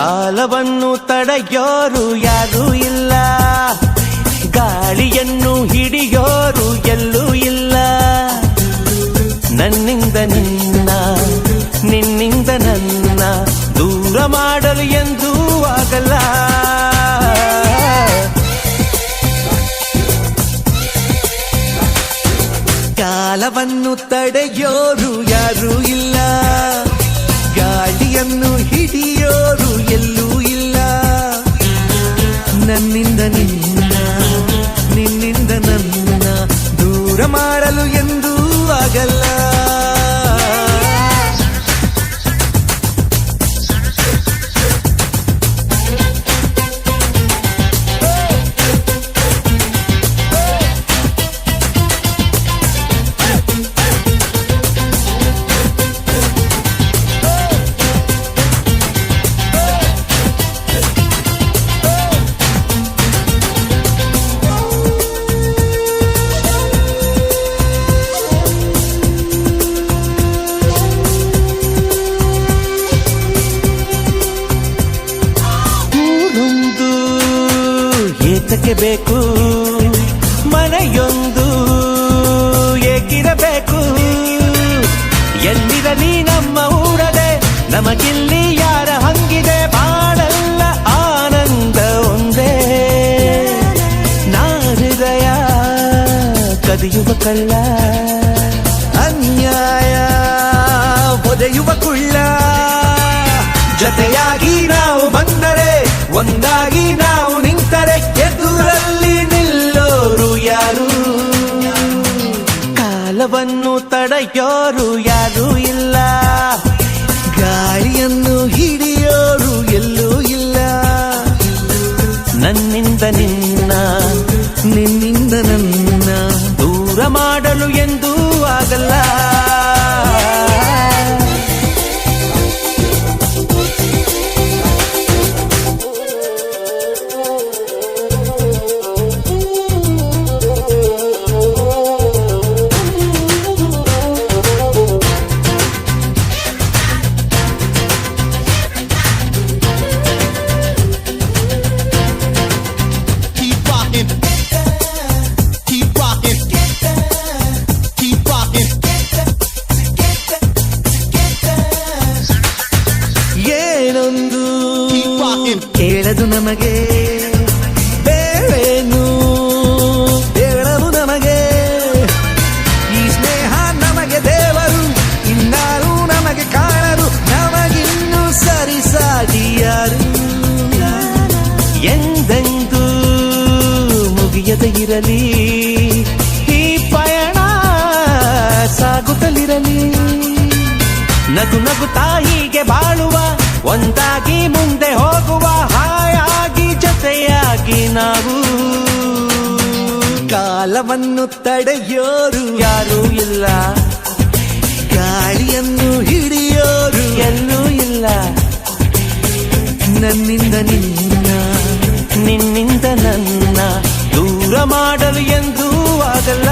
ಕಾಲವನ್ನು ತಡೆಯೋರು ಯಾರೂ ಇಲ್ಲ, ಗಾಳಿಯನ್ನು ಹಿಡಿಯೋರು ಎಲ್ಲೂ ಇಲ್ಲ. ನನ್ನಿಂದ ನಿನ್ನ, ನಿನ್ನಿಂದ ನನ್ನ ದೂರ ಮಾಡಲು ಎಂದೂ ಆಗಲ್ಲ. ಕಾಲವನ್ನು ತಡೆಯೋರು ಯಾರೂ ಇಲ್ಲ, ಗಾಳಿಯನ್ನು ಹಿಡಿಯೋರು ಎಲ್ಲೂ ಇಲ್ಲ. ನನ್ನಿಂದ ನಿನ್ನ, ನಿನ್ನಿಂದ ನನ್ನ ದೂರ ಮಾಡಲು ಎಂದೂ ಆಗಲ್ಲ. ಏತಕ್ಕೆ ಬೇಕು ಮನೆಯೊಂದು ಏಕಿರಬೇಕು, ಎಲ್ಲಿರಲಿ ನಮ್ಮ ಊರದೆ ನಮಗಿಲ್ಲಿ ಯಾರ ಹಂಗಿದೆ. ಬಾಳಲ್ಲ ಆನಂದ ಒಂದೇ, ನಾ ಹೃದಯ ಕದಿಯುವ ಕಳ್ಳ, ಅನ್ಯಾಯ ಒದೆಯುವ ಕುಳ್ಳ. ಜತೆಯಾಗಿ ನಾವು ಬಂದರೆ, ಒಂದಾಗಿ ನಾವು ನಿಂತರೆ, ಎದುರಲ್ಲಿ ನಿಲ್ಲೋರು ಯಾರು? ಕಾಲವನ್ನು ತಡೆಯೋರು ಯಾರೂ ಇಲ್ಲ, ಗಾಳಿಯನ್ನು ಹಿಡಿಯೋರು ಎಲ್ಲೂ ಇಲ್ಲ. ನನ್ನಿಂದ ನಿನ್ನ, ನಿನ್ನಿಂದ ನನ್ನ ದೂರ ಮಾಡಲು ಎಂದೂ ಆಗಲ್ಲ. ಏನೊಂದು ಕೇಳದು ನಮಗೆ, ಬೇರೇನು ಹೇಳಲು ನಮಗೆ. ಈ ಸ್ನೇಹ ನಮಗೆ ದೇವರು, ಇನ್ನಾರು ನಮಗೆ ಕಾಣರು, ನಮಗಿನ್ನು ಸರಿಸಾಟಿಯಾರು. ಎಂದೆಂದೂ ಮುಗಿಯದೆ ಇರಲಿ ಈ ಪಯಣ, ಸಾಗುತ್ತಲಿರಲಿ. ನಗು ನಗುತ್ತಾ ಹೀಗೆ ಬಾಳುವ, ಒಂದಾಗಿ ಮುಂದೆ ಹೋಗುವ, ಹಾಯಾಗಿ ಜೊತೆಯಾಗಿ ನಾವು. ಕಾಲವನ್ನು ತಡೆಯೋರು ಯಾರೂ ಇಲ್ಲ, ಗಾಳಿಯನ್ನು ಹಿಡಿಯೋರು ಎಲ್ಲೂ ಇಲ್ಲ. ನನ್ನಿಂದ ನಿನ್ನ, ನಿನ್ನಿಂದ ನನ್ನ ದೂರ ಮಾಡಲು ಎಂದೂ ಆಗಲ್ಲ.